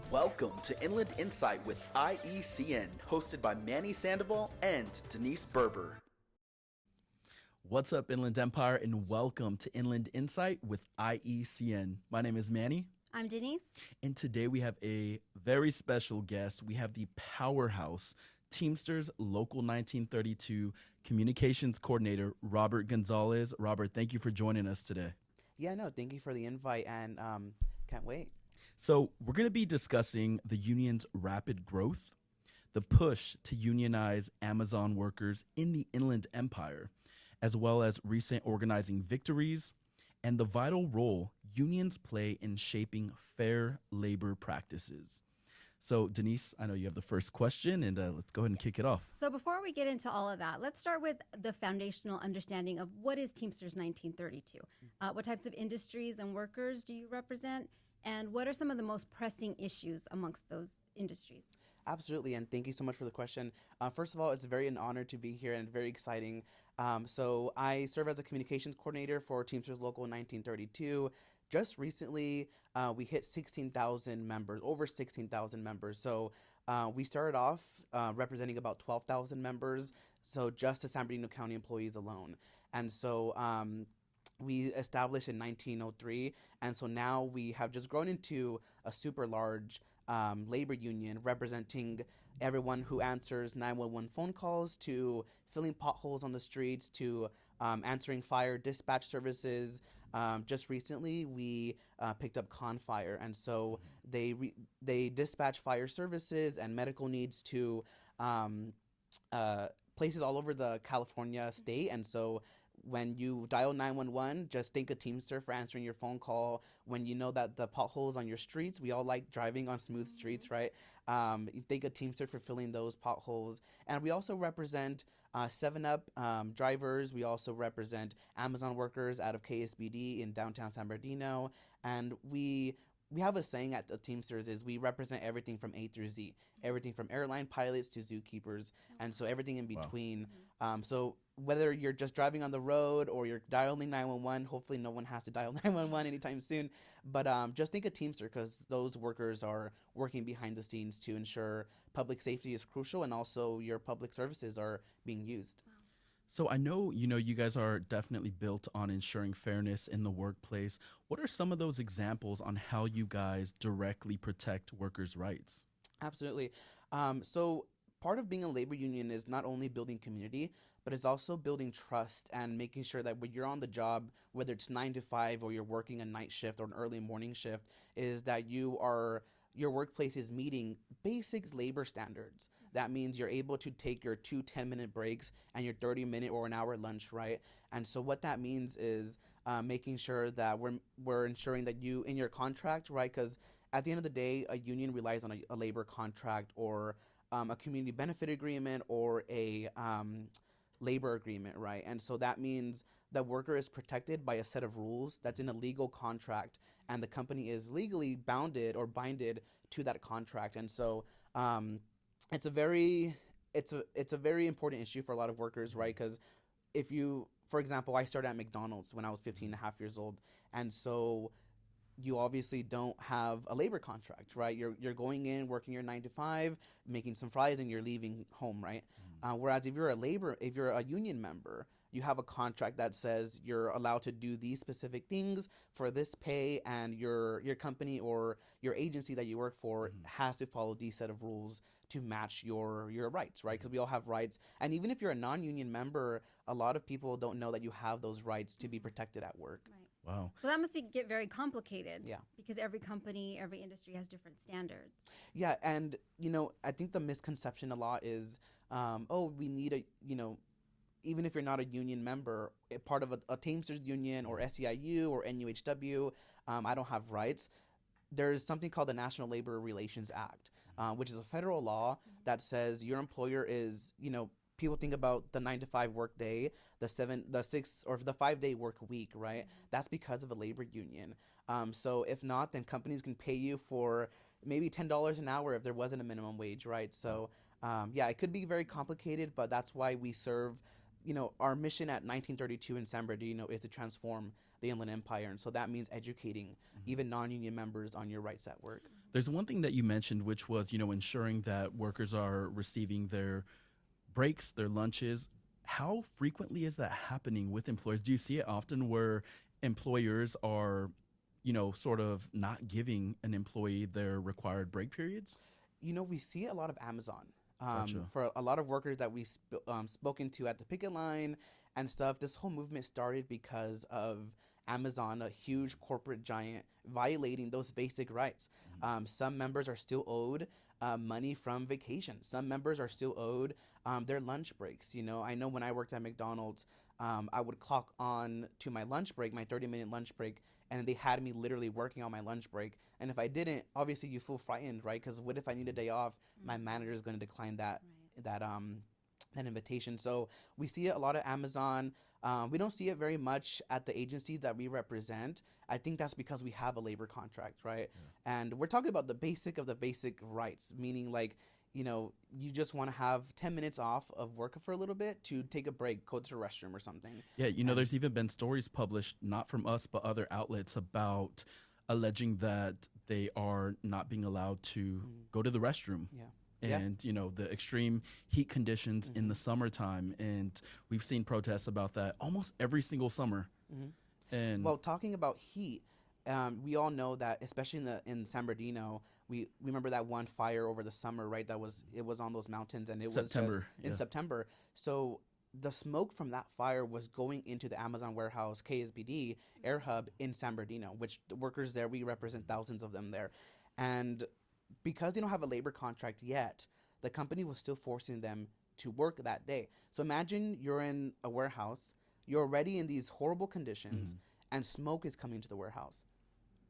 Welcome to Inland Insight with IECN, hosted by Manny Sandoval and Denise Berber. What's up, Inland Empire, and welcome to Inland Insight with IECN. My name is Manny. I'm Denise. And today we have a very special guest. We have the powerhouse Teamsters Local 1932 Communications Coordinator, Robert Gonzalez. Robert, thank you for joining us today. Yeah, no, thank you for the invite, and can't wait. So we're going to be discussing the union's rapid growth, the push to unionize Amazon workers in the Inland Empire, as well as recent organizing victories, and the vital role unions play in shaping fair labor practices. So, Denise, I know you have the first question, and let's go ahead and kick it off. So before we get into all of that, let's start with the foundational understanding of what is Teamsters 1932. What types of industries and workers do you represent? And what are some of the most pressing issues amongst those industries? Absolutely, and thank you so much for the question. First of all, it's an honor to be here and very exciting. So I serve as a communications coordinator for Teamsters Local 1932. Just recently, we hit 16,000 members, over 16,000 members. So we started off representing about 12,000 members, so just the San Bernardino County employees alone. And so we established in 1903, and so now we have just grown into a super large labor union representing everyone who answers 911 phone calls, to filling potholes on the streets, to answering fire dispatch services. Just recently, we picked up Confire, and so they dispatch fire services and medical needs to places all over the California state. And so when you dial 911, just think of Teamster for answering your phone call. When you know that the potholes on your streets, we all like driving on smooth streets, right? You think of Teamster for filling those potholes. And we also represent 7-Up drivers. We also represent Amazon workers out of KSBD in downtown San Bernardino. And we have a saying at the Teamsters is we represent everything from A through Z, everything from airline pilots to zookeepers, and so everything in between. Wow. So whether you're just driving on the road or you're dialing 911, hopefully no one has to dial 911 anytime soon. But just think of Teamster, because those workers are working behind the scenes to ensure public safety is crucial, and also your public services are being used. Wow. So I know, you guys are definitely built on ensuring fairness in the workplace. What are some of those examples on how you guys directly protect workers' rights? Absolutely. So part of being a labor union is not only building community, but it's also building trust and making sure that when you're on the job, whether it's 9 to 5 or you're working a night shift or an early morning shift, is that your workplace is meeting basic labor standards. That means you're able to take your 2 10-minute breaks and your 30-minute or an hour lunch, right? And so what that means is making sure that we're ensuring that you, in your contract, right? Because at the end of the day, a union relies on a labor contract or a community benefit agreement or a labor agreement, right? And so that means the worker is protected by a set of rules that's in a legal contract, and the company is legally bounded or binded to that contract. And so it's a very important issue for a lot of workers, right? Because if you, for example, I started at McDonald's when I was 15 and a half years old, and so you obviously don't have a labor contract, right? You're going in, working your 9 to 5, making some fries, and you're leaving home, right? Whereas if you're a union member, you have a contract that says you're allowed to do these specific things for this pay, and your company or your agency that you work for has to follow these set of rules to match your rights, right? Because we all have rights. And even if you're a non-union member, a lot of people don't know that you have those rights to be protected at work. Right. Wow. So that must get very complicated. Yeah. Because every company, every industry has different standards. Yeah, and I think the misconception a lot is, we need even if you're not a union member, part of a Teamsters union or SEIU or NUHW, I don't have rights. There's something called the National Labor Relations Act, which is a federal law that says your employer is, people think about the 9 to 5 work day, the 6 or the 5-day work week, right? That's because of a labor union. So if not, then companies can pay you for maybe $10 an hour if there wasn't a minimum wage, right? So it could be very complicated, but that's why we serve, our mission at 1932 in San Bernardino is to transform the Inland Empire. And so that means educating even non-union members on your rights at work. There's one thing that you mentioned, which was, ensuring that workers are receiving their breaks, their lunches. How frequently is that happening with employers? Do you see it often where employers are, sort of not giving an employee their required break periods? We see a lot of Amazon. Gotcha. For a lot of workers that we spoken to at the picket line and stuff, this whole movement started because of Amazon, a huge corporate giant, violating those basic rights. Some members are still owed money from vacation. Some members are still owed their lunch breaks. I know when I worked at McDonald's, I would clock on to my lunch break, my 30-minute lunch break, and they had me literally working on my lunch break. And if I didn't, obviously you feel frightened, right? Because what if I need a day off? My manager is going to decline that invitation. So we see it a lot at Amazon. We don't see it very much at the agencies that we represent. I think that's because we have a labor contract, right? Yeah. And we're talking about the basic of the basic rights, meaning like, you just want to have 10 minutes off of work for a little bit to take a break, go to the restroom or something. Yeah, there's even been stories published, not from us, but other outlets about alleging that they are not being allowed to go to the restroom. Yeah. And, the extreme heat conditions in the summertime. And we've seen protests about that almost every single summer. And well, talking about heat, we all know that, especially in San Bernardino, we remember that one fire over the summer, right? It was on those mountains, and it September, was just in September. So the smoke from that fire was going into the Amazon warehouse, KSBD Air Hub in San Bernardino, which the workers there, we represent thousands of them there. And because they don't have a labor contract yet, the company was still forcing them to work that day. So imagine you're in a warehouse, you're already in these horrible conditions, and smoke is coming to the warehouse.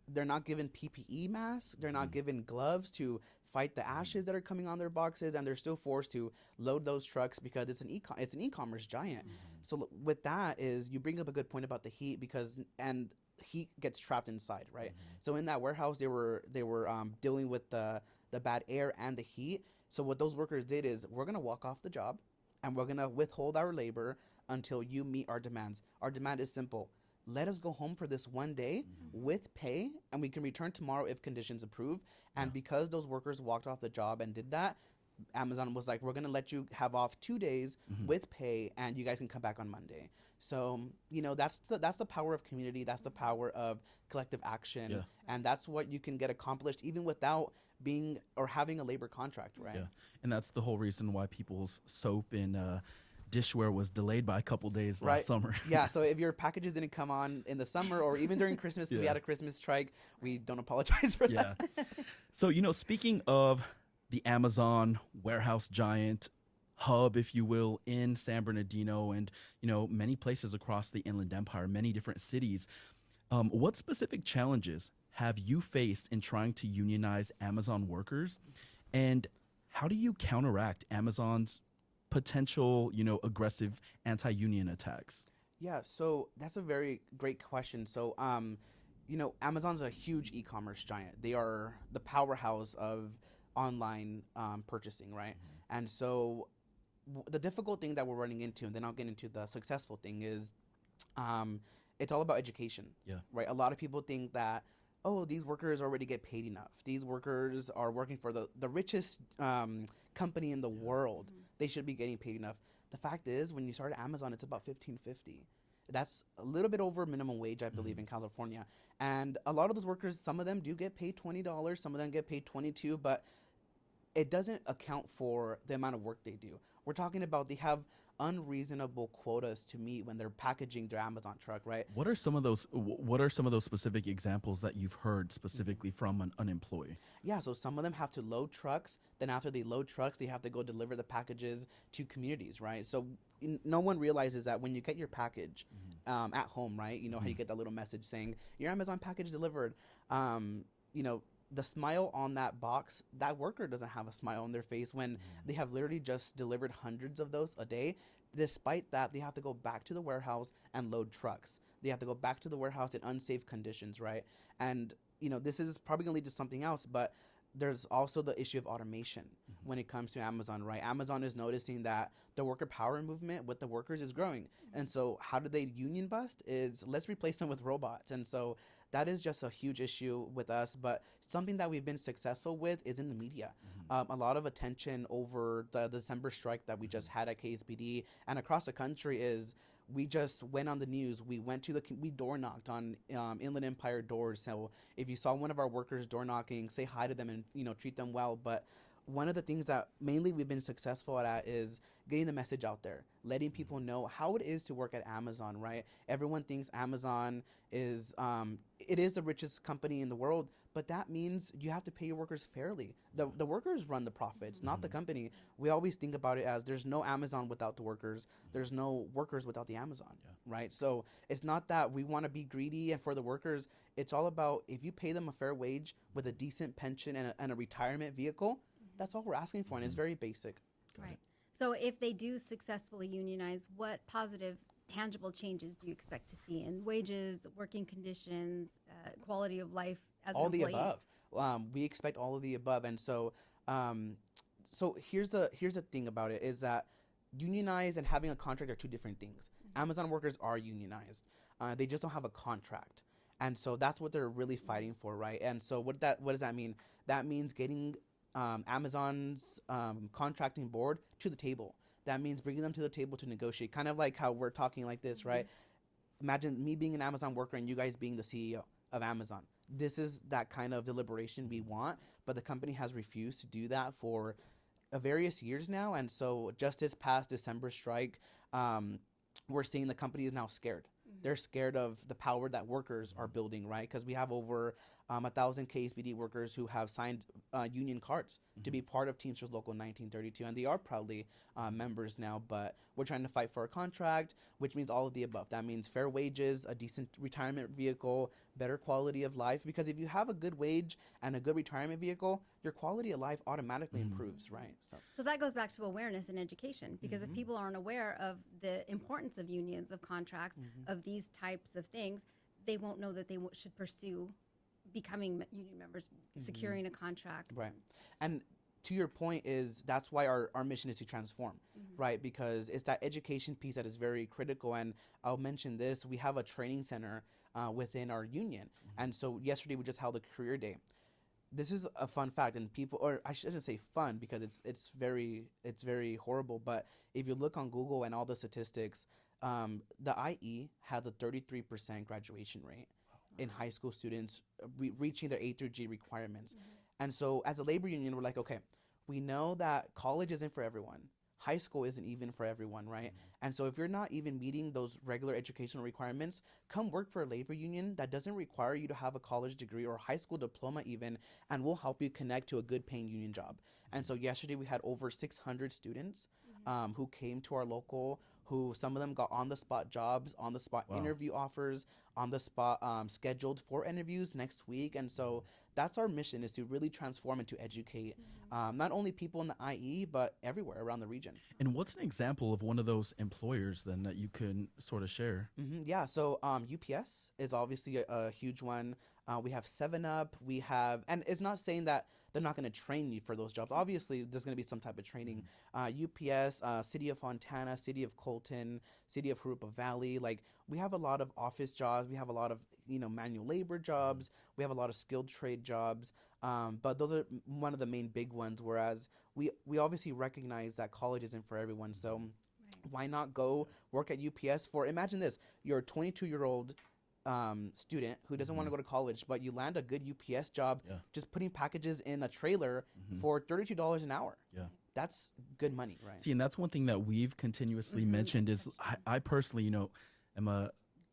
They're not given PPE masks. They're not given gloves to fight the ashes that are coming on their boxes, and they're still forced to load those trucks because it's an e-commerce giant. So with that is, you bring up a good point about the heat, and heat gets trapped inside, right? So in that warehouse, they were dealing with the bad air and the heat. So what those workers did is, we're gonna walk off the job, and we're gonna withhold our labor until you meet our demands. Our demand is simple: let us go home for this one day with pay, and we can return tomorrow if conditions improve. And because those workers walked off the job and did that, Amazon was like, we're going to let you have off 2 days with pay, and you guys can come back on Monday. So, that's the power of community. That's the power of collective action. Yeah. And that's what you can get accomplished even without being or having a labor contract, right? Yeah. And that's the whole reason why people's soap and dishware was delayed by a couple days last summer. Yeah, so if your packages didn't come on in the summer or even during Christmas, we had a Christmas strike, we don't apologize for that. So, speaking of the Amazon warehouse giant hub, if you will, in San Bernardino and, many places across the Inland Empire, many different cities, what specific challenges have you faced in trying to unionize Amazon workers? And how do you counteract Amazon's potential, aggressive anti-union attacks? Yeah, so that's a very great question. So, Amazon's a huge e-commerce giant. They are the powerhouse of online purchasing, right? And so the difficult thing that we're running into, and then I'll get into the successful thing, is it's all about education, right? A lot of people think that, oh, these workers already get paid enough. These workers are working for the richest company in the world. They should be getting paid enough. The fact is, when you start at Amazon, it's about $15.50. That's a little bit over minimum wage, I believe, in California. And a lot of those workers, some of them do get paid $20, some of them get paid $22, but it doesn't account for the amount of work they do. We're talking about they have unreasonable quotas to meet when they're packaging their Amazon truck, right? What are some of those specific examples that you've heard specifically from an employee? Yeah, so some of them have to load trucks. Then after they load trucks, they have to go deliver the packages to communities, right? So no one realizes that when you get your package at home, right? You know how you get that little message saying your Amazon package delivered. The smile on that box, that worker doesn't have a smile on their face when they have literally just delivered hundreds of those a day. Despite that, they have to go back to the warehouse and load trucks. They have to go back to the warehouse in unsafe conditions, right? And, this is probably going to lead to something else, but there's also the issue of automation when it comes to Amazon, right? Amazon is noticing that the worker power movement with the workers is growing. And so how do they union bust is let's replace them with robots. And so that is just a huge issue with us. But something that we've been successful with is in the media. A lot of attention over the December strike that we just had at KSPD and across the country is we just went on the news. We went to we door knocked on Inland Empire doors. So if you saw one of our workers door knocking, say hi to them and treat them well. But one of the things that mainly we've been successful at is getting the message out there, letting people know how it is to work at Amazon, right? Everyone thinks Amazon is it is the richest company in the world, but that means you have to pay your workers fairly. The workers run the profits, not the company. We always think about it as there's no Amazon without the workers. There's no workers without the Amazon, right? So it's not that we want to be greedy and for the workers. It's all about if you pay them a fair wage with a decent pension and a retirement vehicle, that's all we're asking for, and it's very basic. Right. So if they do successfully unionize, what positive, tangible changes do you expect to see in wages, working conditions, quality of life as all an the employee? above. We expect all of the above, and so here's the thing about it is that unionized and having a contract are two different things. Amazon workers are unionized. They just don't have a contract. And so that's what they're really fighting for, right? And so what does that mean? That means getting Amazon's contracting board to the table. That means bringing them to the table to negotiate, kind of like how we're talking like this, right? Imagine me being an Amazon worker and you guys being the CEO of Amazon. This is that kind of deliberation we want, but the company has refused to do that for various years now. And so just this past December strike, we're seeing the company is now scared. They're scared of the power that workers are building, right? Because we have over 1,000 KSBD workers who have signed union cards to be part of Teamsters Local 1932, and they are proudly members now. But we're trying to fight for a contract, which means all of the above. That means fair wages, a decent retirement vehicle, better quality of life. Because if you have a good wage and a good retirement vehicle, your quality of life automatically improves, right? So that goes back to awareness and education, because if people aren't aware of the importance of unions, of contracts, of these types of things, they won't know that they should pursue becoming union members, securing a contract. Right. And to your point is that's why our mission is to transform, right? Because it's that education piece that is very critical. And I'll mention this, we have a training center within our union. And so yesterday we just held a career day. This is a fun fact, and people, or I shouldn't say fun because it's very horrible. But if you look on Google and all the statistics, the IE has a 33% graduation rate in high school students reaching their A through G requirements. And so as a labor union, we're like, okay, we know that college isn't for everyone. High school isn't even for everyone, right? And so if you're not even meeting those regular educational requirements, come work for a labor union that doesn't require you to have a college degree or a high school diploma even, and we'll help you connect to a good paying union job. And so yesterday we had over 600 students who came to our local, who some of them got on the spot jobs, on the spot interview offers, on the spot scheduled for interviews next week. And so that's our mission, is to really transform and to educate not only people in the IE, but everywhere around the region. And what's an example of one of those employers then that you can sort of share? Yeah, so UPS is obviously a huge one. We have 7-Up. We have, and it's not saying that they're not going to train you for those jobs. Obviously, there's going to be some type of training. UPS, City of Fontana, City of Colton, City of Jurupa Valley. Like, we have a lot of office jobs. We have a lot of, manual labor jobs. We have a lot of skilled trade jobs. But those are one of the main big ones, whereas we obviously recognize that college isn't for everyone. So why not go work at UPS for, imagine this, you're a 22-year-old student who doesn't want to go to college, but you land a good UPS job just putting packages in a trailer for $32 an hour. Yeah. That's good money, right? See, and that's one thing that we've continuously mentioned is I personally,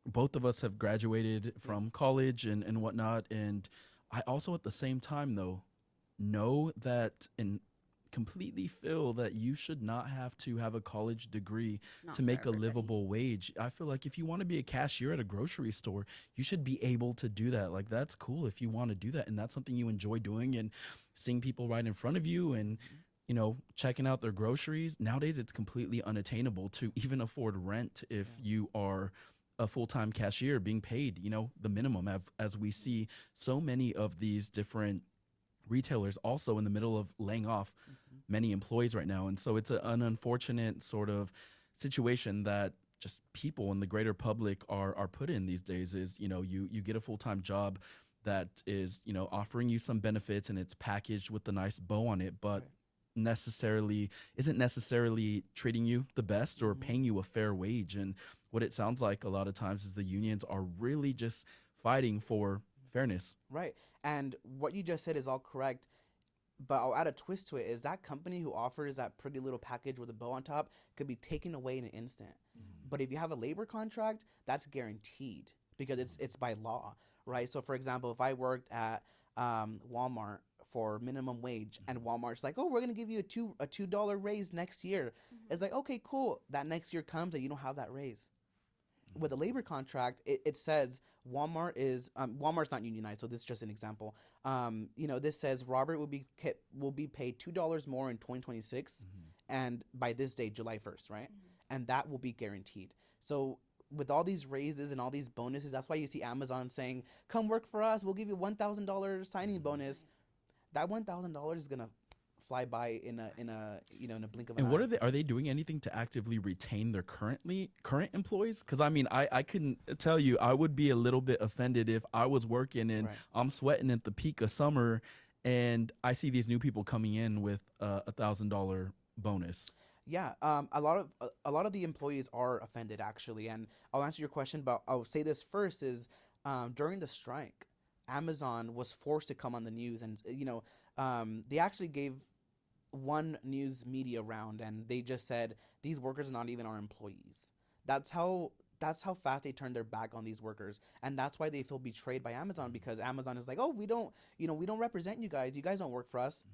both of us have graduated from college and whatnot. And I also at the same time, though, know that and completely feel that you should not have to have a college degree to make a livable wage. I feel like if you want to be a cashier at a grocery store, you should be able to do that. Like, that's cool if you want to do that. And that's something you enjoy doing, and seeing people right in front of you and, checking out their groceries. Nowadays, it's completely unattainable to even afford rent if you are a full-time cashier being paid, the minimum, as we see so many of these different retailers also in the middle of laying off many employees right now. And so it's an unfortunate sort of situation that just people in the greater public are put in these days. Is, you get a full-time job that is, offering you some benefits, and it's packaged with a nice bow on it, but Right. necessarily isn't necessarily treating you the best or Mm-hmm. paying you a fair wage. And what it sounds like a lot of times is the unions are really just fighting for fairness. Right. And what you just said is all correct. But I'll add a twist to it is that company who offers that pretty little package with a bow on top could be taken away in an instant. But if you have a labor contract, that's guaranteed because it's by law, right? So for example, if I worked at Walmart for minimum wage and Walmart's like, oh, we're gonna give you a $2 raise next year, it's like, okay, cool. That next year comes and you don't have that raise. With a labor contract, it says Walmart's not unionized, so this is just an example. This says Robert will be paid $2 more in 2026, and by this date, July 1st, right? And that will be guaranteed. So with all these raises and all these bonuses, that's why you see Amazon saying, "Come work for us. We'll give you $1,000 signing bonus." That $1,000 is gonna fly by in a blink of an And eye. what are they doing anything to actively retain their current employees? Because I mean, I couldn't tell you, I would be a little bit offended if I was working and Right. I'm sweating at the peak of summer, and I see these new people coming in with $1,000 bonus. Yeah, a lot of the employees are offended actually, and I'll answer your question, but I'll say this first is during the strike, Amazon was forced to come on the news, and they actually gave one news media round, and they just said these workers are not even our employees. That's how fast they turned their back on these workers, and that's why they feel betrayed by Amazon because Amazon is like, oh, we don't represent you guys. You guys don't work for us.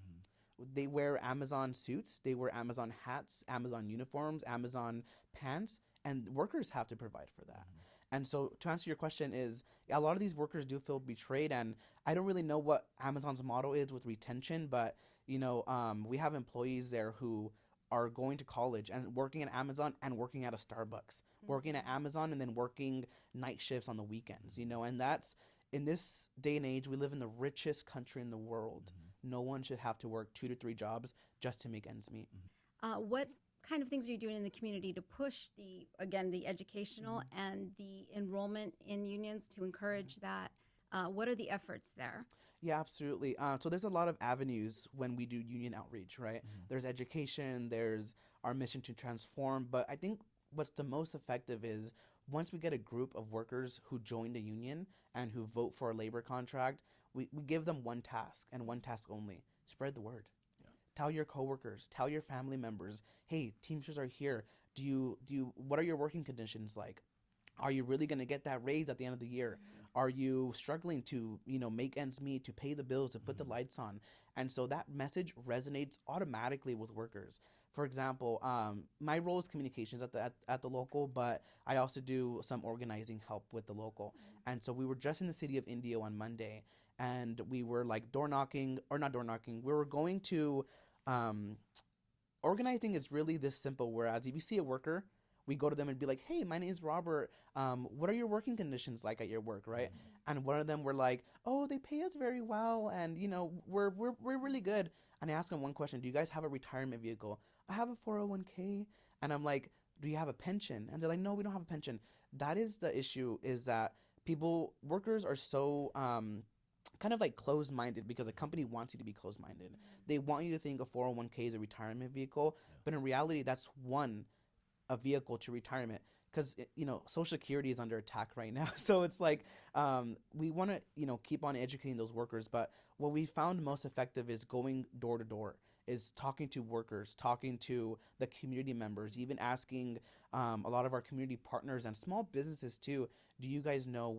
They wear Amazon suits, they wear Amazon hats, Amazon uniforms, Amazon pants, and workers have to provide for that. And so to answer your question is a lot of these workers do feel betrayed, and I don't really know what Amazon's model is with retention, but we have employees there who are going to college and working at Amazon and working at a Starbucks, working at Amazon and then working night shifts on the weekends, and that's in this day and age we live in the richest country in the world. No one should have to work 2 to 3 jobs just to make ends meet. What kind of things are you doing in the community to push the educational and the enrollment in unions to encourage that? What are the efforts there? Yeah, absolutely. So there's a lot of avenues when we do union outreach, right? There's education, there's our mission to transform, but I think what's the most effective is once we get a group of workers who join the union and who vote for a labor contract, we give them one task and one task only: spread the word. Tell your coworkers, tell your family members, hey, Teamsters are here. What are your working conditions like? Are you really going to get that raise at the end of the year? Are you struggling to, make ends meet, to pay the bills, to put the lights on? And so that message resonates automatically with workers. For example, my role is communications at the local, but I also do some organizing help with the local. And so we were just in the city of Indio on Monday, and we were like door knocking, or not door knocking. We were going to um, organizing is really this simple. Whereas if you see a worker, we go to them and be like, "Hey, my name is Robert. What are your working conditions like at your work, right?" And one of them were like, "Oh, they pay us very well, and we're really good." And I asked them one question: "Do you guys have a retirement vehicle?" "I have a 401k." And I'm like, "Do you have a pension?" And they're like, "No, we don't have a pension." That is the issue: is that workers are so kind of like closed-minded because a company wants you to be closed-minded. They want you to think a 401k is a retirement vehicle, but in reality, that's a vehicle to retirement because social security is under attack right now. So it's like we want to keep on educating those workers, but what we found most effective is going door to door, is talking to workers, talking to the community members, even asking a lot of our community partners and small businesses too, do you guys know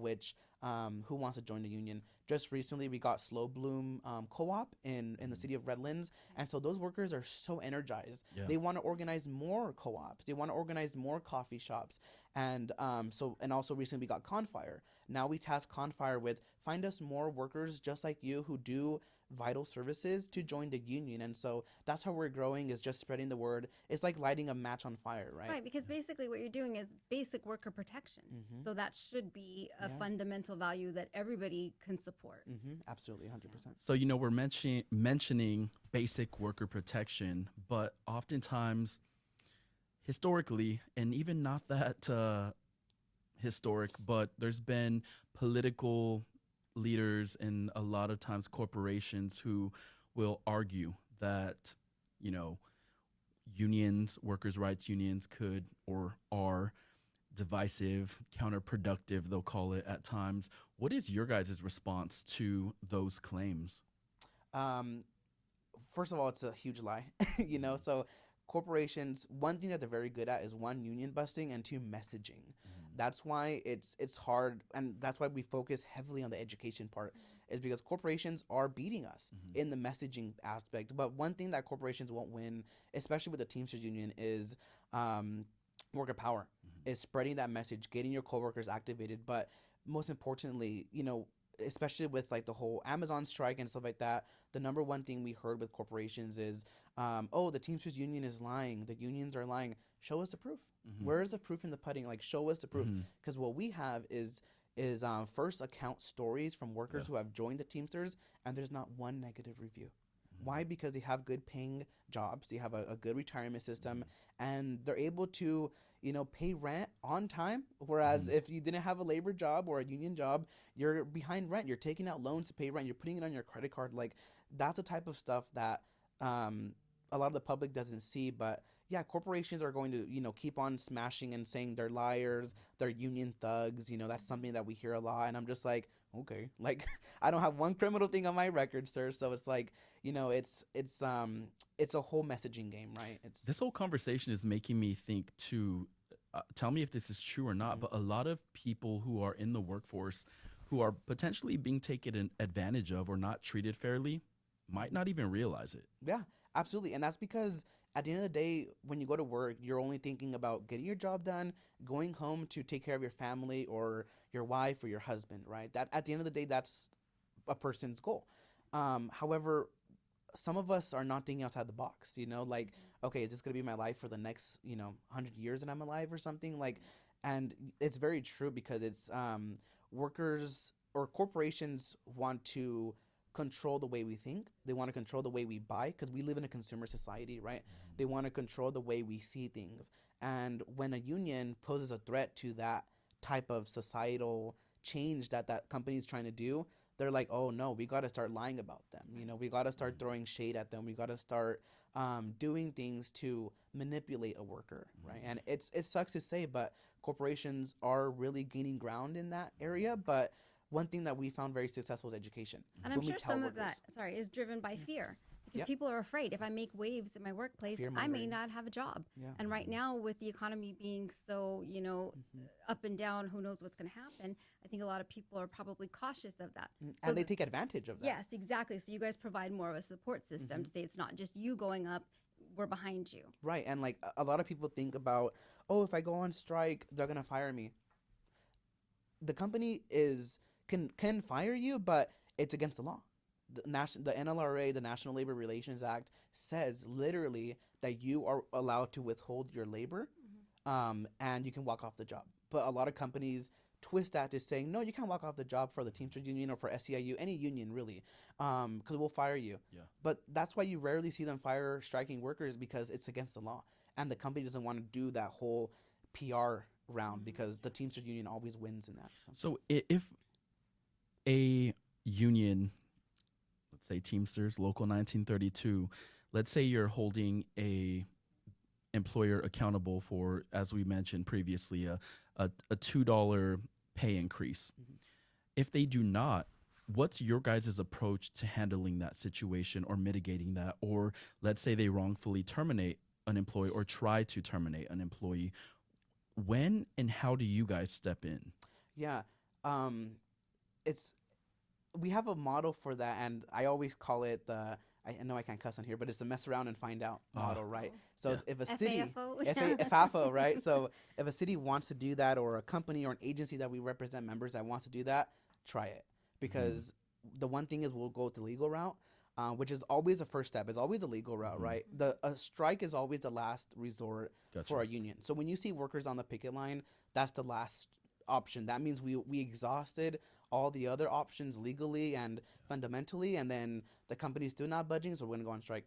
who wants to join the union? Just recently we got Slow Bloom co-op in the city of Redlands, and so those workers are so energized. Yeah. They want to organize more co-ops, they want to organize more coffee shops, and also recently we got Confire. Now we task Confire with find us more workers just like you who do vital services to join the union. And so that's how we're growing, is just spreading the word. It's like lighting a match on fire, right? Right, because basically what you're doing is basic worker protection. So that should be a fundamental value that everybody can support. Absolutely, 100%. So, we're mentioning basic worker protection, but oftentimes, historically, and even not that historic, but there's been political leaders and a lot of times corporations who will argue that, unions, workers' rights unions could or are divisive, counterproductive, they'll call it at times. What is your guys' response to those claims? First of all, it's a huge lie. So corporations, one thing that they're very good at is, one, union busting, and two, messaging. That's why it's hard, and that's why we focus heavily on the education part, is because corporations are beating us in the messaging aspect. But one thing that corporations won't win, especially with the Teamsters union, is worker power, is spreading that message, getting your coworkers activated. But most importantly, especially with like the whole Amazon strike and stuff like that, the number one thing we heard with corporations is, the Teamsters union is lying. The unions are lying. Show us the proof. Where is the proof in the pudding? Like, show us the proof. Because what we have is first account stories from workers who have joined the Teamsters, and there's not one negative review. Why? Because they have good paying jobs. They have a good retirement system, and they're able to, pay rent on time. Whereas if you didn't have a labor job or a union job, you're behind rent. You're taking out loans to pay rent. You're putting it on your credit card. Like, that's the type of stuff that a lot of the public doesn't see. But yeah, corporations are going to, keep on smashing and saying they're liars, they're union thugs. That's something that we hear a lot. And I'm just like, okay, like, I don't have one criminal thing on my record, sir. So it's like, it's a whole messaging game, right? This whole conversation is making me think too, tell me if this is true or not, but a lot of people who are in the workforce who are potentially being taken advantage of or not treated fairly might not even realize it. Yeah, absolutely. And that's because at the end of the day, when you go to work, you're only thinking about getting your job done, going home to take care of your family or your wife or your husband, right? That at the end of the day, that's a person's goal. However, some of us are not thinking outside the box, like, okay, is this going to be my life for the next, 100 years that I'm alive or something? Like, and it's very true, because it's workers or corporations want to control the way we think. They want to control the way we buy, because we live in a consumer society, right? They want to control the way we see things. And when a union poses a threat to that type of societal change that company is trying to do, they're like, oh no, we got to start lying about them. We got to start throwing shade at them. We got to start doing things to manipulate a worker, right? And it sucks to say, but corporations are really gaining ground in that area. But one thing that we found very successful is education. And I'm sure some of that, is driven by fear. Because people are afraid, if I make waves in my workplace, I may not have a job. And right now, with the economy being so, up and down, who knows what's going to happen, I think a lot of people are probably cautious of that. And they take advantage of that. Yes, exactly. So you guys provide more of a support system to say it's not just you going up, we're behind you. Right. And like a lot of people think about, oh, if I go on strike, they're going to fire me. The company can fire you, but it's against the law. The NLRA, the National Labor Relations Act, says literally that you are allowed to withhold your labor, and you can walk off the job. But a lot of companies twist that to saying, no, you can't walk off the job for the Teamsters union or for SEIU, any union really, because we'll fire you. Yeah. But that's why you rarely see them fire striking workers, because it's against the law, and the company doesn't want to do that whole PR round, because the Teamsters union always wins in that. So if a union, let's say Teamsters, Local 1932, let's say you're holding a employer accountable for, as we mentioned previously, a $2 pay increase. If they do not, what's your guys' approach to handling that situation or mitigating that? Or let's say they wrongfully terminate an employee or try to terminate an employee. When and how do you guys step in? Yeah, we have a model for that, and I always call it I know I can't cuss on here, but it's the mess around and find out model, right? So if a city, FAFO, right? So if a city wants to do that, or a company or an agency that we represent members that wants to do that, try it. Because the one thing is, we'll go the legal route. which is always the first step. It's always a legal route, Mm-hmm. right? A strike is always the last resort Gotcha. for a union. So when you see workers on the picket line, that's the last option. That means we exhausted all the other options legally and fundamentally, and then the company's still not budging, so we're gonna go on strike.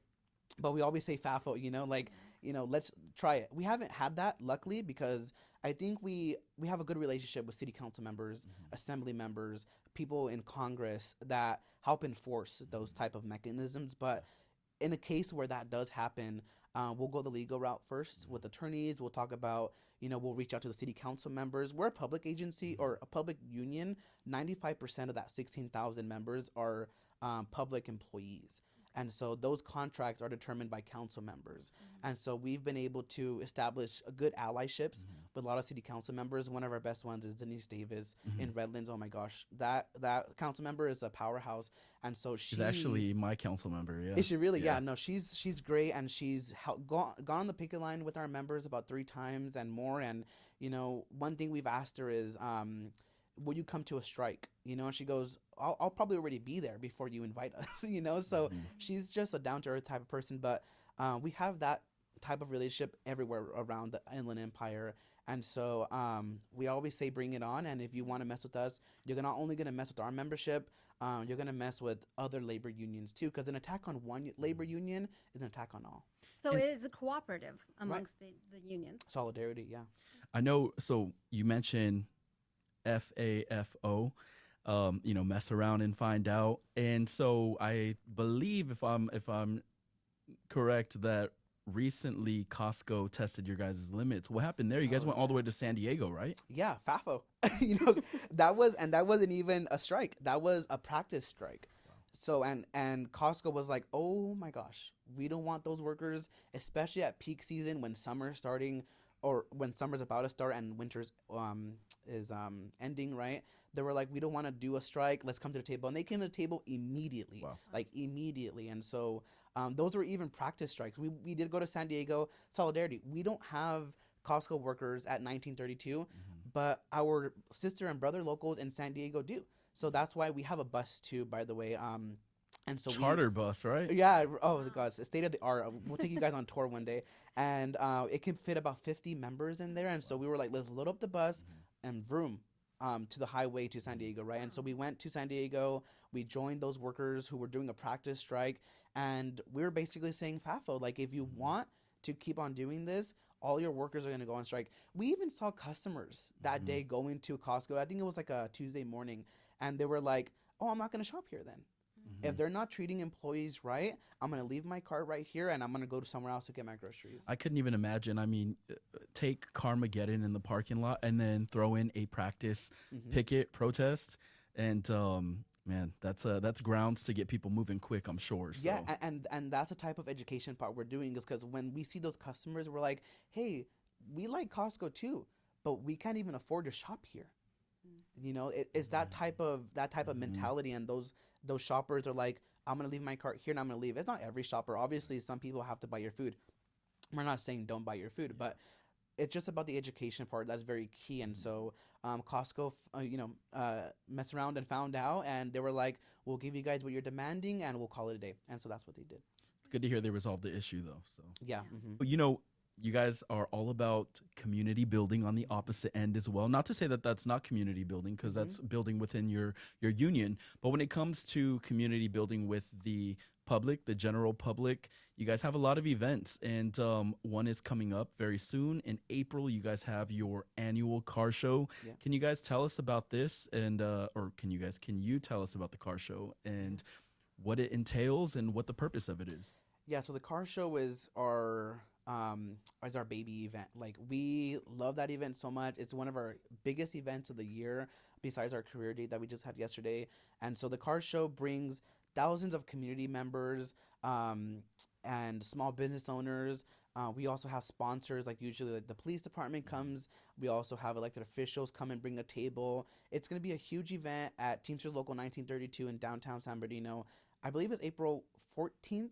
But we always say FAFO, like, let's try it. We haven't had that, luckily, because I think we have a good relationship with city council members, assembly members, people in Congress that help enforce those type of mechanisms. But in a case where that does happen, we'll go the legal route first with attorneys. We'll talk about, we'll reach out to the city council members. We're a public agency or a public union. 95% of that 16,000 members are public employees. And so those contracts are determined by council members. And so we've been able to establish a good allyships with a lot of city council members. One of our best ones is Denise Davis in Redlands. Oh my gosh, that council member is a powerhouse. And so She's actually my council member. Yeah. Is she really? Yeah. No, she's great, and she's gone on the picket line with our members about 3 times and more. And one thing we've asked her is, will you come to a strike? And she goes, I'll probably already be there before you invite us. So she's just a down-to-earth type of person. But we have that type of relationship everywhere around the Inland Empire. And so we always say, bring it on. And if you want to mess with us, you're not only going to mess with our membership, you're going to mess with other labor unions too, because an attack on one labor union is an attack on all. So it is a cooperative amongst the unions. Solidarity, yeah. I know. So you mentioned FAFO, mess around and find out. And so I believe, if I'm correct, that recently Costco tested your guys' limits. What happened there? You guys went all the way to San Diego, right? Yeah, FAFO. that wasn't even a strike. That was a practice strike. Wow. So and Costco was like, oh my gosh, we don't want those workers, especially at peak season when summer's starting, or when summer's about to start and winter's is ending, right? They were like, we don't want to do a strike. Let's come to the table. And they came to the table immediately. Wow. Like immediately. And so those were even practice strikes. We did go to San Diego. Solidarity. We don't have Costco workers at 1932, but our sister and brother locals in San Diego do. So that's why we have a bus too, by the way. And so charter bus, right? Yeah. Oh God, it's state of the art. We'll take you guys on tour one day, and it can fit about 50 members in there. And so we were like, let's load up the bus and vroom to the highway to San Diego, right? And so we went to San Diego. We joined those workers who were doing a practice strike, and we were basically saying, FAFO, like, if you want to keep on doing this, all your workers are going to go on strike. We even saw customers that day going to Costco. I think it was like a Tuesday morning, and they were like, oh, I'm not going to shop here then. If they're not treating employees right, I'm going to leave my cart right here and I'm going to go to somewhere else to get my groceries. I couldn't even imagine. I mean, take Carmageddon in the parking lot and then throw in a practice picket protest. And man, that's grounds to get people moving quick, I'm sure. So. Yeah, and that's the type of education part we're doing, is because when we see those customers, we're like, hey, we like Costco too, but we can't even afford to shop here. It's that type of mentality, and those shoppers are like, I'm gonna leave my cart here and I'm gonna leave. It's not every shopper. Obviously, some people have to buy your food. We're not saying don't buy your food, but it's just about the education part that's very key. And so Costco, messed around and found out, and they were like, we'll give you guys what you're demanding and we'll call it a day. And so that's what they did. It's good to hear they resolved the issue, though. So yeah. But you guys are all about community building on the opposite end as well. Not to say that that's not community building, because that's building within your union. But when it comes to community building with the public, the general public, you guys have a lot of events. And one is coming up very soon. In April, you guys have your annual car show. Yeah. Can you guys tell us about this? And can you tell us about the car show and what it entails and what the purpose of it is? Yeah, so the car show is our baby event. Like, we love that event so much. It's one of our biggest events of the year, besides our career day that we just had yesterday. And so the car show brings thousands of community members and small business owners. We also have sponsors, like usually like the police department comes. We also have elected officials come and bring a table. It's going to be a huge event at Teamsters Local 1932 in downtown San Bernardino. I believe it's April 14th.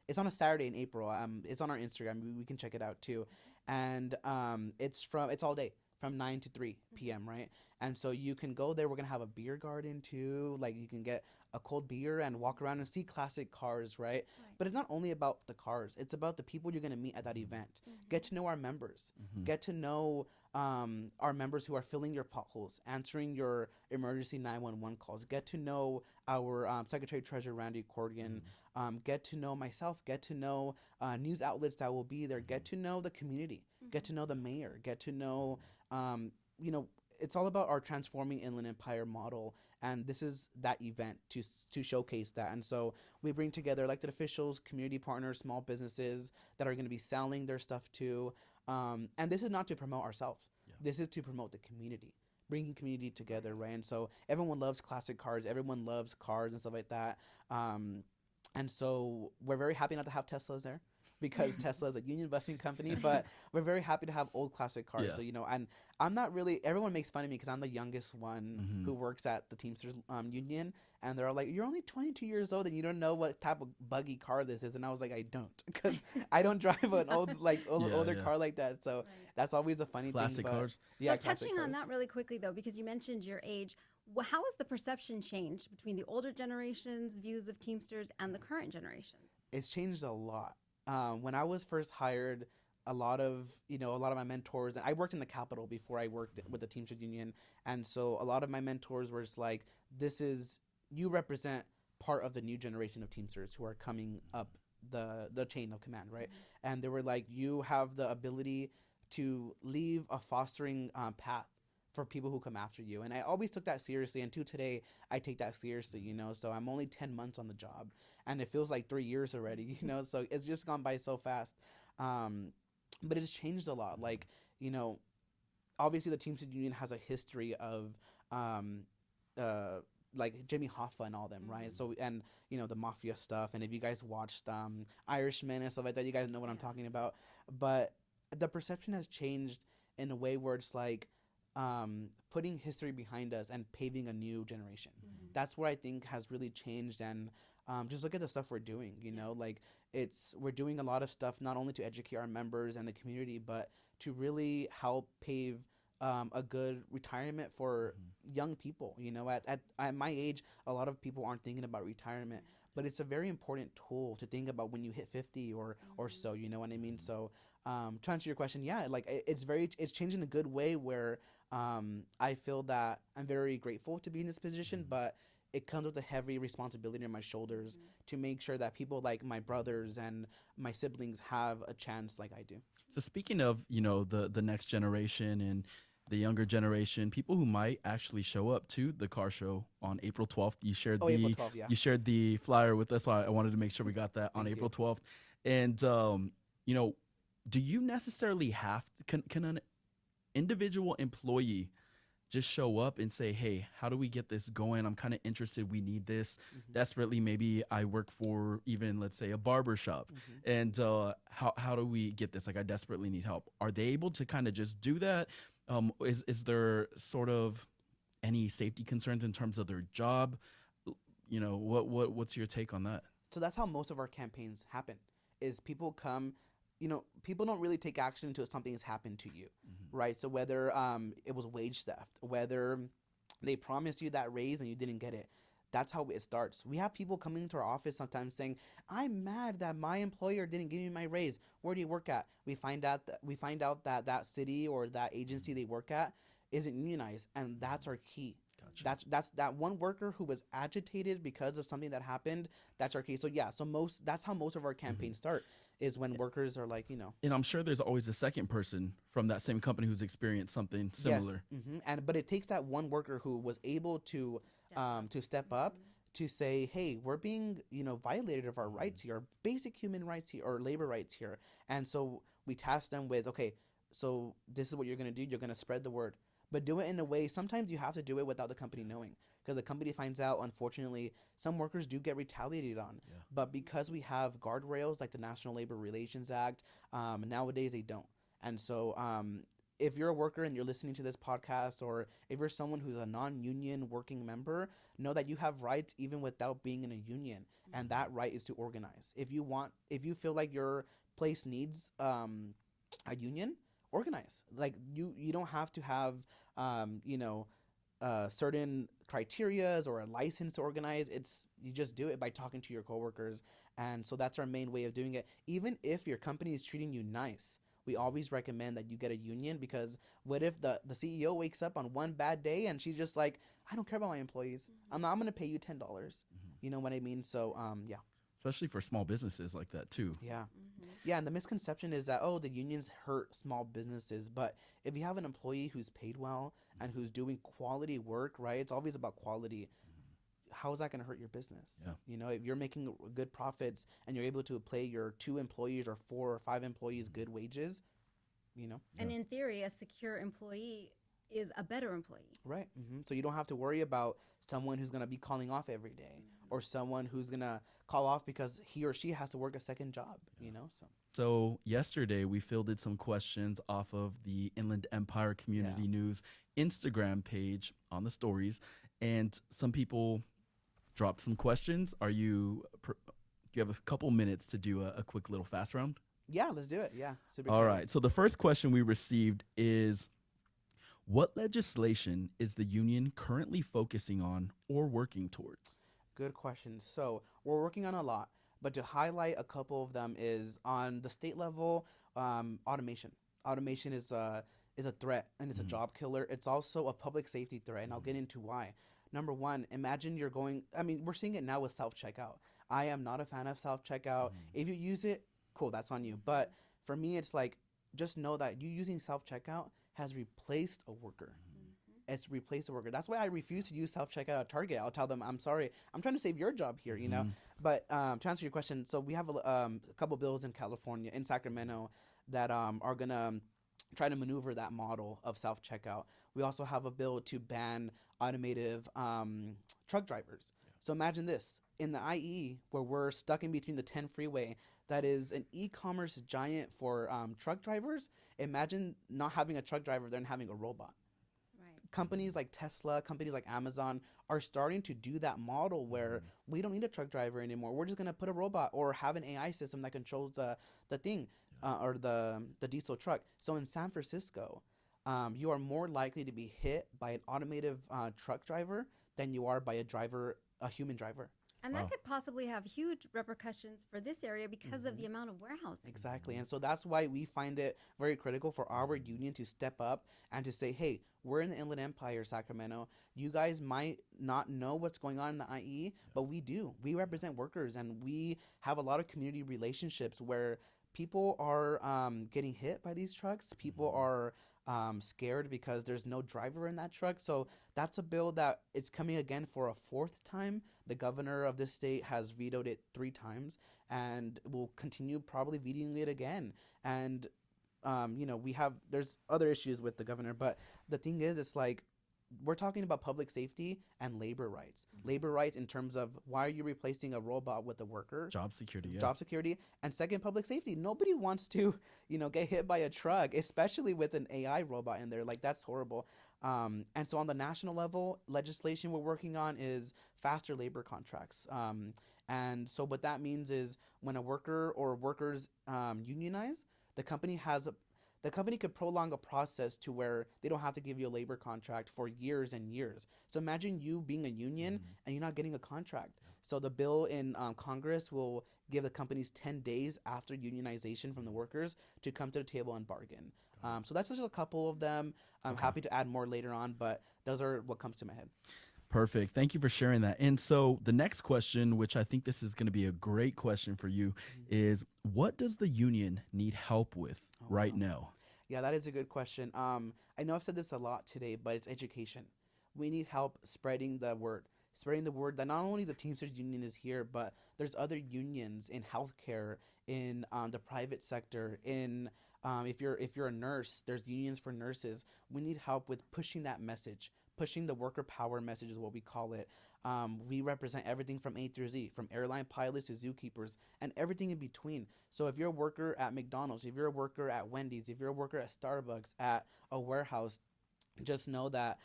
It's on a Saturday in April. It's on our Instagram. We can check it out too. And it's all day from 9 to 3 p.m., right? And so you can go there. We're going to have a beer garden too. Like, you can get a cold beer and walk around and see classic cars, right? Right. But it's not only about the cars, it's about the people you're going to meet at that event. Get to know our members, get to know our members who are filling your potholes, answering your emergency 911 calls, get to know our Secretary Treasurer Randy Corrigan, get to know myself, get to know news outlets that will be there, get to know the community, get to know the mayor, get to know, you know, it's all about our transforming Inland Empire model, and this is that event to showcase that. And so we bring together elected officials, community partners, small businesses that are going to be selling their stuff too. And this is not to promote ourselves. Yeah. This is to promote the community, bringing community together, right? And so everyone loves classic cars, everyone loves cars and stuff like that. And so we're very happy not to have Teslas there, because Tesla is a union busing company, but we're very happy to have old classic cars. Yeah. So, you know, and I'm not really, everyone makes fun of me because I'm the youngest one who works at the Teamsters union. And they're all like, you're only 22 years old and you don't know what type of buggy car this is. And I was like, I don't, because I don't drive an older car like that. So that's always a funny Classic thing. cars. Yeah, So classic touching on cars. that really quickly, though, because you mentioned your age, how has the perception changed between the older generation's views of Teamsters and the current generation? It's changed a lot. When I was first hired, a lot of my mentors, and I worked in the Capitol before I worked with the Teamsters Union, and so a lot of my mentors were just like, you represent part of the new generation of Teamsters who are coming up the chain of command, right? And they were like, you have the ability to leave a fostering path for people who come after you. And I always took that seriously, and to today I take that seriously, you know. So I'm only 10 months on the job and it feels like 3 years already, you know. So it's just gone by so fast. But it's changed a lot. Like, you know, obviously the Teamsters Union has a history of like Jimmy Hoffa and all them, right? So, and you know, the mafia stuff, and if you guys watched Irishman and stuff like that, you guys know what I'm talking about. But the perception has changed in a way where it's like putting history behind us and paving a new generation. That's where I think has really changed. And just look at the stuff we're doing, you know, like we're doing a lot of stuff not only to educate our members and the community, but to really help pave a good retirement for young people. You know, at my age, a lot of people aren't thinking about retirement, but it's a very important tool to think about when you hit 50 or so, you know what I mean? So to answer your question, yeah, like it's changed in a good way where I feel that I'm very grateful to be in this position, but it comes with a heavy responsibility on my shoulders to make sure that people like my brothers and my siblings have a chance like I do. So speaking of, you know, the next generation and the younger generation, people who might actually show up to the car show on April 12th, you shared April 12th, yeah. you shared the flyer with us, so I wanted to make sure we got that on April 12th. And you know, do you necessarily have to, can an individual employee just show up and say, hey, how do we get this going? I'm kind of interested. We need this desperately. Maybe I work for even, let's say, a barber shop. And how do we get this? Like, I desperately need help. Are they able to kind of just do that? Is there sort of any safety concerns in terms of their job? You know, what's your take on that? So that's how most of our campaigns happen, is people come, you know, people don't really take action until something has happened to you, right? So whether it was wage theft, whether they promised you that raise and you didn't get it, that's how it starts. We have people coming to our office sometimes saying, I'm mad that my employer didn't give me my raise. Where do you work at? We find out that that city or that agency they work at isn't unionized, and that's our key. Gotcha. That's that one worker who was agitated because of something that happened. That's our key. So yeah, that's how most of our campaigns start, is when workers are like, you know. And I'm sure there's always a second person from that same company who's experienced something similar. Yes. But it takes that one worker who was able to step up to say, hey, we're being, you know, violated of our rights here, our basic human rights here, or labor rights here. And so we task them with, okay, so this is what you're going to do. You're going to spread the word, but do it in a way. Sometimes you have to do it without the company knowing, because the company finds out. Unfortunately, some workers do get retaliated on, but because we have guardrails like the National Labor Relations Act, nowadays they don't. And so if you're a worker and you're listening to this podcast, or if you're someone who's a non-union working member, know that you have rights even without being in a union. And that right is to organize. If you feel like your place needs a union, organize. Like you don't have to have certain criterias or a license to organize. It's you just do it by talking to your coworkers, and so that's our main way of doing it. Even if your company is treating you nice, we always recommend that you get a union, because what if the CEO wakes up on one bad day and she's just like, I don't care about my employees. I'm gonna pay you $10. You know what I mean? So yeah. Especially for small businesses like that too. Yeah. Yeah, and the misconception is that, oh, the unions hurt small businesses. But if you have an employee who's paid well and who's doing quality work, right? It's always about quality. How is that going to hurt your business? Yeah. You know, if you're making good profits and you're able to pay your 2 employees or 4 or 5 employees good wages, you know? And in theory, a secure employee is a better employee. Right. So you don't have to worry about someone who's going to be calling off every day, or someone who's going to call off because he or she has to work a second job, you know? So yesterday we fielded some questions off of the Inland Empire Community News Instagram page on the stories, and some people dropped some questions. Do you have a couple minutes to do a quick little fast round? Yeah, let's do it. Yeah. Super All excited. right. So the first question we received is, what legislation is the union currently focusing on or working towards? Good question. So we're working on a lot, but to highlight a couple of them is on the state level, automation. Automation is a threat, and it's a job killer. It's also a public safety threat, and I'll get into why. Number one, imagine you're going, I mean, we're seeing it now with self-checkout. I am not a fan of self-checkout. If you use it, cool, that's on you. But for me, it's like, just know that you using self-checkout has replaced a worker. It's replaced a worker. That's why I refuse to use self-checkout at Target. I'll tell them, I'm sorry, I'm trying to save your job here, you know? But to answer your question, so we have a couple bills in California, in Sacramento, that are going to try to maneuver that model of self-checkout. We also have a bill to ban automated truck drivers. So imagine this. In the IE, where we're stuck in between the 10 freeway, that is an e-commerce giant for truck drivers. Imagine not having a truck driver, then having a robot. Companies like Tesla, companies like Amazon are starting to do that model where we don't need a truck driver anymore. We're just going to put a robot or have an AI system that controls the thing or the diesel truck. So in San Francisco, you are more likely to be hit by an automated truck driver than you are by a human driver. And that could possibly have huge repercussions for this area because of the amount of warehousing. Exactly. And so that's why we find it very critical for our union to step up and to say, hey, we're in the Inland Empire, Sacramento. You guys might not know what's going on in the IE, but we do. We represent workers, and we have a lot of community relationships where people are getting hit by these trucks. People are scared because there's no driver in that truck. So that's a bill that it's coming again for a 4th time. The governor of this state has vetoed it 3 times and will continue probably vetoing it again. And you know, there's other issues with the governor, but the thing is, it's like, we're talking about public safety and labor rights. Labor rights in terms of, why are you replacing a robot with a worker? Job security. Job security. And second, public safety. Nobody wants to, you know, get hit by a truck, especially with an AI robot in there. Like, that's horrible. And so on the national level, legislation we're working on is faster labor contracts. And so what that means is, when a worker or workers unionize, the company could prolong a process to where they don't have to give you a labor contract for years and years. So imagine you being a union and you're not getting a contract. So the bill in Congress will give the companies 10 days after unionization from the workers to come to the table and bargain. So that's just a couple of them. I'm happy to add more later on, but those are what comes to my head. Perfect. Thank you for sharing that. And so the next question, which I think this is going to be a great question for you, is, what does the union need help with right now? Yeah, that is a good question. I know I've said this a lot today, but it's education. We need help spreading the word that not only the Teamsters union is here, but there's other unions in healthcare, in the private sector, in if you're a nurse, there's unions for nurses. We need help with pushing that message. Pushing the worker power message is what we call it. We represent everything from A through Z, from airline pilots to zookeepers, and everything in between. So if you're a worker at McDonald's, if you're a worker at Wendy's, if you're a worker at Starbucks, at a warehouse, just know that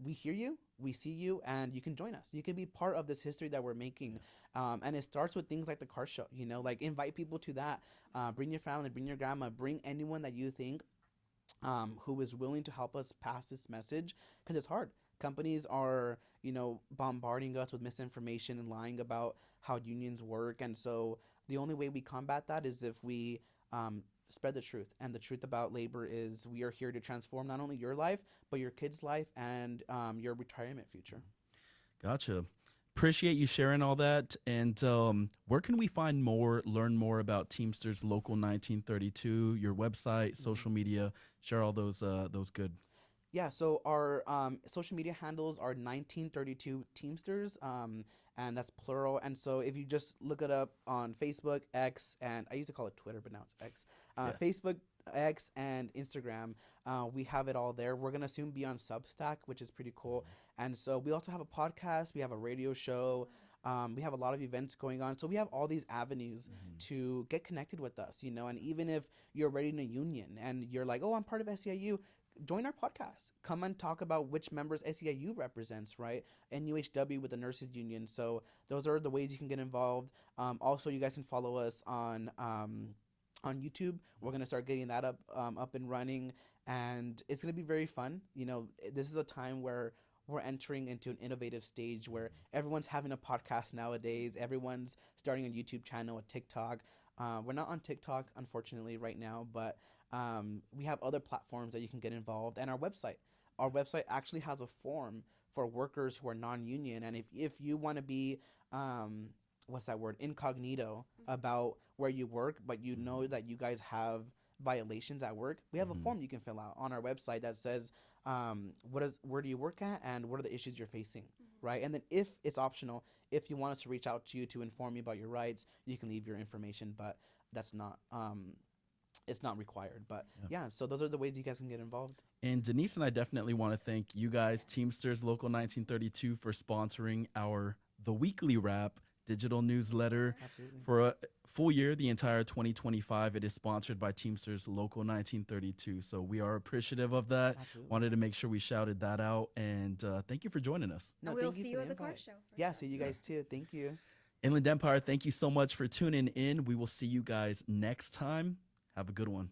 we hear you, we see you, and you can join us. You can be part of this history that we're making. And it starts with things like the car show, you know, like, invite people to that. Bring your family, bring your grandma, bring anyone that you think who is willing to help us pass this message, because it's hard. Companies are, bombarding us with misinformation and lying about how unions work. And so the only way we combat that is if we spread the truth. And the truth about labor is we are here to transform not only your life, but your kids' life and your retirement future. Gotcha. Appreciate you sharing all that. And where can we learn more about Teamsters Local 1932, your website, social media, share all those good. Yeah, so our social media handles are 1932 Teamsters, and that's plural. And so if you just look it up on Facebook, X, and I used to call it Twitter, but now it's X. Yeah. Facebook, X, and Instagram, we have it all there. We're going to soon be on Substack, which is pretty cool. And so we also have a podcast, we have a radio show. We have a lot of events going on. So we have all these avenues to get connected with us, and even if you're already in a union and you're like, oh, I'm part of SEIU, join our podcast. Come and talk about which members SEIU represents, right? NUHW with the nurses union. So those are the ways you can get involved. Also, you guys can follow us on YouTube. We're gonna start getting that up and running, and it's gonna be very fun. This is a time where we're entering into an innovative stage where everyone's having a podcast nowadays. Everyone's starting a YouTube channel, a TikTok. We're not on TikTok, unfortunately, right now, but we have other platforms that you can get involved. And our website. Our website actually has a form for workers who are non-union. And if you want to be, what's that word, incognito about where you work, but you know that you guys have violations at work, we have a form you can fill out on our website that says where do you work at and what are the issues you're facing, right? And then if it's optional, if you want us to reach out to you to inform you about your rights, you can leave your information, but that's not it's not required. But yeah, so those are the ways you guys can get involved. And Denise and I definitely want to thank you guys, Teamsters Local 1932, for sponsoring the weekly wrap digital newsletter. Absolutely. For a full year, the entire 2025, it is sponsored by Teamsters Local 1932. So we are appreciative of that. Absolutely. Wanted to make sure we shouted that out. And thank you for joining us. And thank we'll you see for you the at the car invite. show. Yeah, see you guys too. Thank you. Inland Empire, thank you so much for tuning in. We will see you guys next time. Have a good one.